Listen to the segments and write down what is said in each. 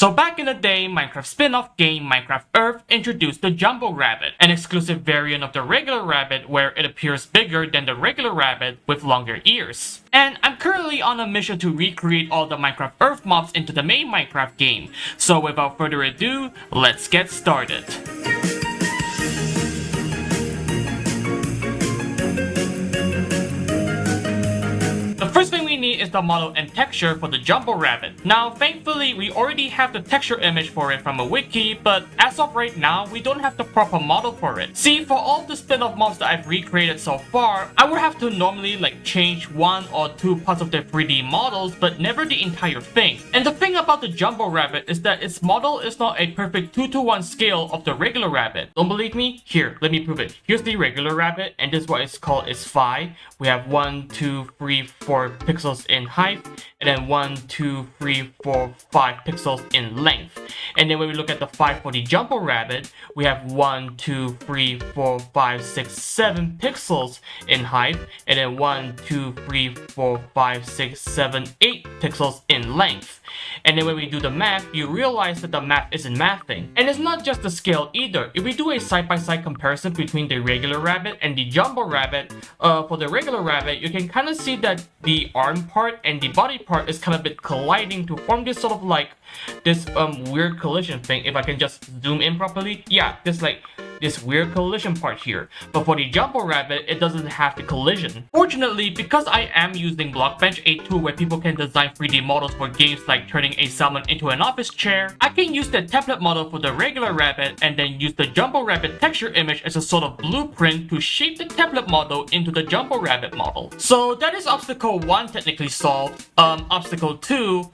So back in the day, Minecraft spin-off game Minecraft Earth introduced the Jumbo Rabbit, an exclusive variant of the regular rabbit where it appears bigger than the regular rabbit with longer ears. And I'm currently on a mission to recreate all the Minecraft Earth mobs into the main Minecraft game. So without further ado, let's get started. The first thing we need is the model and texture for the Jumbo Rabbit. Now, thankfully, we already have the texture image for it from a wiki, but as of right now, we don't have the proper model for it. See, for all the spin-off mobs that I've recreated so far, I would have to normally change one or two parts of their 3D models, but never the entire thing. And the thing about the Jumbo Rabbit is that its model is not a perfect 2:1 scale of the regular rabbit. Don't believe me? Here, let me prove it. Here's the regular rabbit, and this is what it's called its phi. We have 1, 2, 3, 4 pixels in height, and then 1, 2, 3, 4, 5 pixels in length. And then when we look at the phi for the Jumbo Rabbit, we have 1, 2, 3, 4, 5, 6, 7 pixels in height, and then 1, 2, 3, 4, 5, 6, 7, 8 pixels in length. And then when we do the math, you realize that the math isn't mathing. And it's not just the scale either. If we do a side-by-side comparison between the regular rabbit and the Jumbo Rabbit, for the regular rabbit, you can kind of see that the arm part and the body part is kind of bit colliding to form this sort of this weird collision thing. If I can just zoom in properly, yeah, this weird collision part here. But for the Jumbo Rabbit, it doesn't have the collision. Fortunately, because I am using Blockbench, a tool where people can design 3D models for games like turning a salmon into an office chair, I can use the template model for the regular rabbit and then use the Jumbo Rabbit texture image as a sort of blueprint to shape the template model into the Jumbo Rabbit model. So that is obstacle 1 technically solved. Obstacle 2,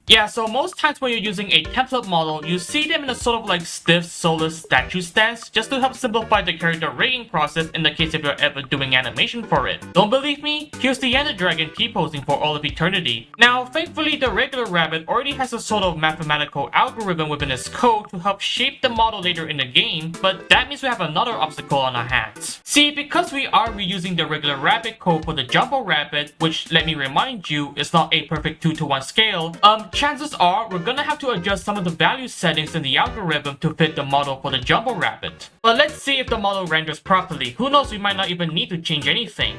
yeah, so most times when you're using a template model, you see them in a sort of stiff, soulless statue stance just to help simplify the character rigging process in the case if you're ever doing animation for it. Don't believe me? Here's the Ender Dragon T-posing for all of eternity. Now, thankfully, the regular rabbit already has a sort of mathematical algorithm within its code to help shape the model later in the game, but that means we have another obstacle on our hands. See, because we are reusing the regular rabbit code for the Jumbo Rabbit, which, let me remind you, is not a perfect 2:1 scale, chances are we're gonna have to adjust some of the value settings in the algorithm to fit the model for the Jumbo Rabbit. But let's see if the model renders properly. Who knows, we might not even need to change anything.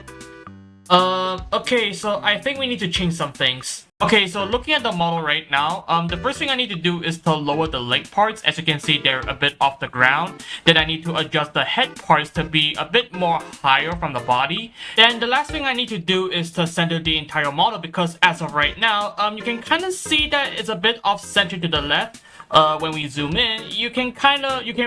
Okay, so I think we need to change some things. Okay, so looking at the model right now, the first thing I need to do is to lower the leg parts. As you can see, they're a bit off the ground. Then I need to adjust the head parts to be a bit more higher from the body. Then the last thing I need to do is to center the entire model because as of right now, you can kind of see that it's a bit off-center to the left. When we zoom in, you can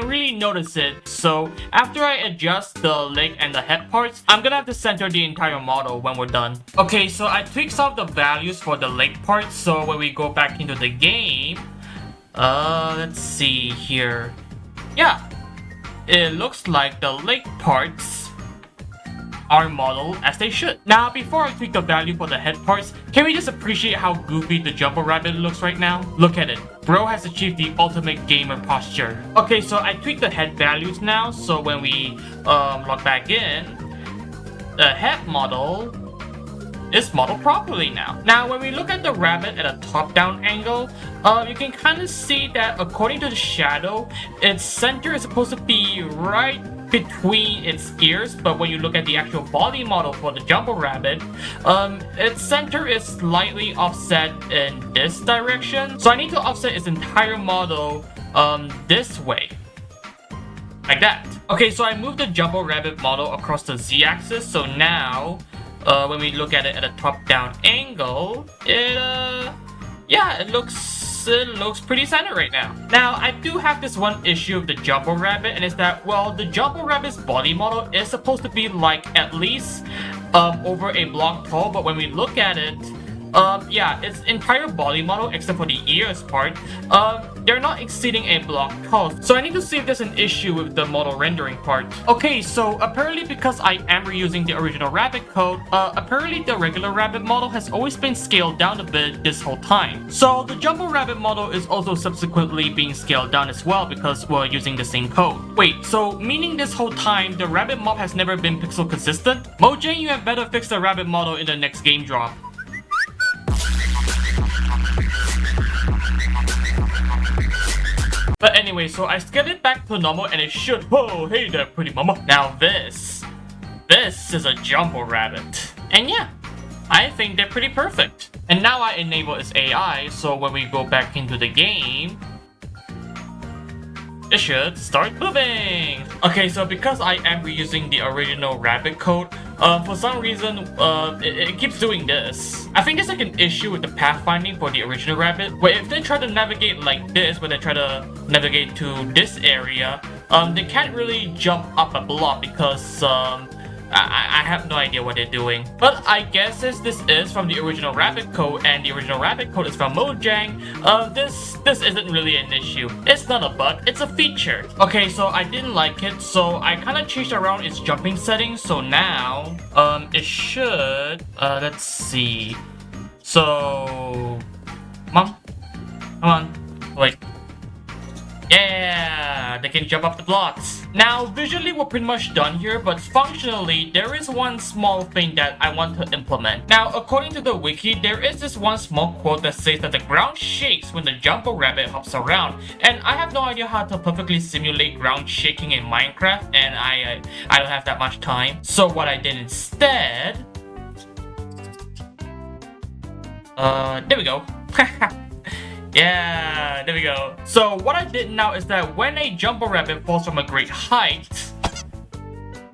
really notice it. So after I adjust the leg and the head parts, I'm gonna have to center the entire model when we're done. Okay, so I tweaked some of the values for the leg parts. So when we go back into the game, let's see here. Yeah, it looks like the leg parts are modeled as they should. Now, before I tweak the value for the head parts, can we just appreciate how goofy the Jumbo Rabbit looks right now? Look at it. Bro has achieved the ultimate gamer posture. Okay, so I tweaked the head values now, so when we log back in, the head model is modeled properly now. Now, when we look at the rabbit at a top-down angle, you can kind of see that according to the shadow, its center is supposed to be right between its ears, but when you look at the actual body model for the Jumbo Rabbit, its center is slightly offset in this direction. So I need to offset its entire model this way. Like that. Okay, so I moved the Jumbo Rabbit model across the Z-axis, so now when we look at it at a top-down angle, it looks pretty centered right now. Now, I do have this one issue of the Jumbo Rabbit, and it's that, well, the Jumbo Rabbit's body model is supposed to be at least over a block tall, but when we look at it, yeah, its entire body model, except for the ears part, they're not exceeding a block tall. So I need to see if there's an issue with the model rendering part. Okay, so apparently because I am reusing the original rabbit code, apparently the regular rabbit model has always been scaled down a bit this whole time. So the Jumbo Rabbit model is also subsequently being scaled down as well because we're using the same code. Wait, so meaning this whole time the rabbit mob has never been pixel consistent? Mojang, you have better fix the rabbit model in the next game drop. But anyway, so I scaled it back to normal and it should. Whoa, hey there, pretty mama. Now this is a jumbo rabbit. And yeah, I think they're pretty perfect. And now I enable its AI, so when we go back into the game, it should start moving. Okay, so because I am reusing the original rabbit code, for some reason, it keeps doing this. I think there's like an issue with the pathfinding for the original rabbit, where if they try to navigate like this, when they try to navigate to this area, they can't really jump up a block because, I have no idea what they're doing. But I guess since this is from the original rabbit code and the original rabbit code is from Mojang, this isn't really an issue. It's not a bug, it's a feature. Okay, so I didn't like it, so I kind of changed around its jumping settings. So now, it should, let's see. So, come on, wait. Yeah, they can jump up the blocks. Now, visually we're pretty much done here, but functionally, there is one small thing that I want to implement. Now, according to the wiki, there is this one small quote that says that the ground shakes when the jumbo rabbit hops around, and I have no idea how to perfectly simulate ground shaking in Minecraft, and I don't have that much time. So what I did instead... there we go. Yeah, there we go. So what I did now is that when a jumbo rabbit falls from a great height,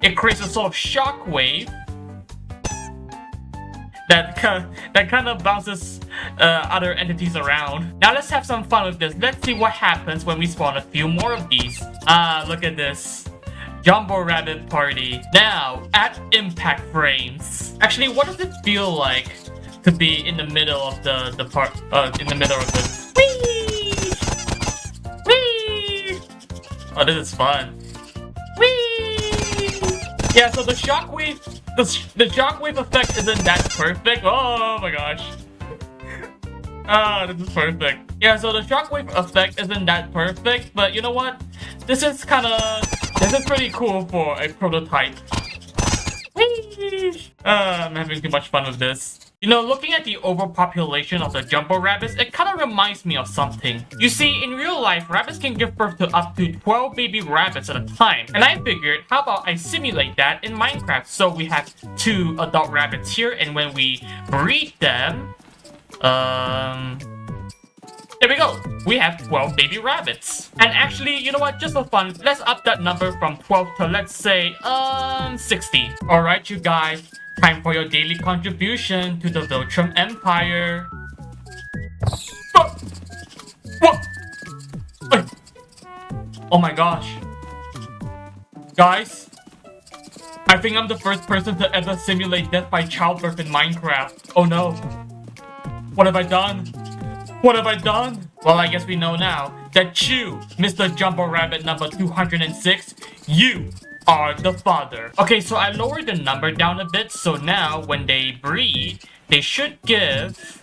it creates a sort of shock wave that kind of bounces other entities around. Now let's have some fun with this. Let's see what happens when we spawn a few more of these. Look at this. Jumbo rabbit party. Now, at impact frames. Actually, what does it feel like to be in the middle of the part, in the middle of the... Whee! Whee! Oh, this is fun. Whee! Yeah, so the shockwave effect isn't that perfect. Oh my gosh. Ah, this is perfect. Yeah, so the shockwave effect isn't that perfect, but you know what? This is pretty cool for a prototype. Whee! I'm having too much fun with this. You know, looking at the overpopulation of the jumbo rabbits, it kind of reminds me of something. You see, in real life, rabbits can give birth to up to 12 baby rabbits at a time. And I figured, how about I simulate that in Minecraft? So we have 2 adult rabbits here, and when we breed them, there we go. We have 12 baby rabbits. And actually, you know what? Just for fun, let's up that number from 12 to, let's say, 60. Alright, you guys. Time for your daily contribution to the Viltrum Empire. What? Oh my gosh. Guys, I think I'm the first person to ever simulate death by childbirth in Minecraft. Oh no. What have I done? What have I done? Well, I guess we know now that you, Mr. Jumbo Rabbit number 206, you are the father. Okay, so I lowered the number down a bit, so now when they breed, they should give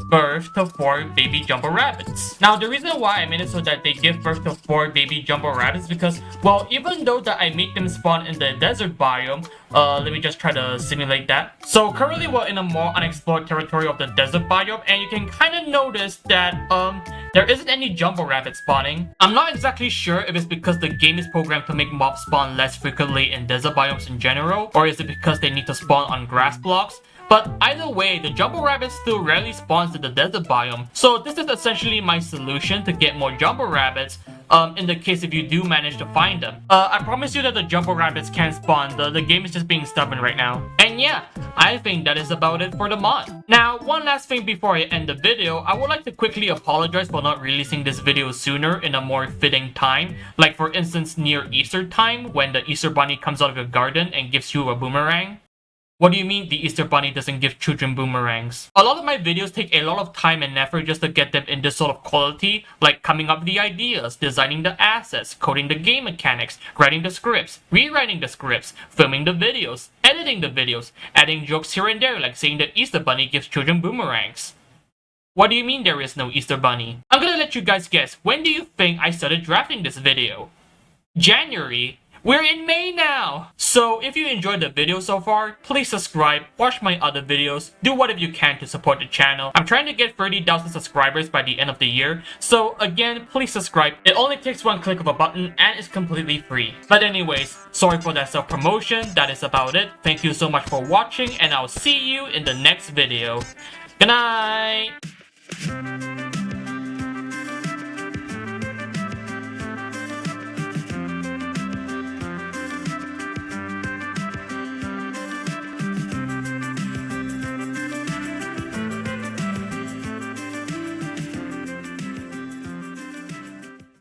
birth to 4 baby jumbo rabbits. Now, the reason why I made it so that they give birth to 4 baby jumbo rabbits because, well, even though that I make them spawn in the desert biome, let me just try to simulate that. So currently we're in a more unexplored territory of the desert biome, and you can kind of notice that, there isn't any jumbo rabbit spawning. I'm not exactly sure if it's because the game is programmed to make mobs spawn less frequently in desert biomes in general, or is it because they need to spawn on grass blocks. But either way, the jumbo rabbit still rarely spawns in the desert biome. So this is essentially my solution to get more jumbo rabbits, in the case if you do manage to find them. I promise you that the jumbo rabbits can spawn, the game is just being stubborn right now. And yeah, I think that is about it for the mod. Now, one last thing before I end the video, I would like to quickly apologize for not releasing this video sooner in a more fitting time. Like for instance, near Easter time, when the Easter bunny comes out of your garden and gives you a boomerang. What do you mean the Easter Bunny doesn't give children boomerangs? A lot of my videos take a lot of time and effort just to get them in this sort of quality, like coming up with the ideas, designing the assets, coding the game mechanics, writing the scripts, rewriting the scripts, filming the videos, editing the videos, adding jokes here and there like saying the Easter Bunny gives children boomerangs. What do you mean there is no Easter Bunny? I'm gonna let you guys guess, when do you think I started drafting this video? January? We're in May now! So if you enjoyed the video so far, please subscribe, watch my other videos, do whatever you can to support the channel. I'm trying to get 30,000 subscribers by the end of the year, so again, please subscribe. It only takes one click of a button and it's completely free. But anyways, sorry for that self-promotion, that is about it. Thank you so much for watching and I'll see you in the next video. Good night!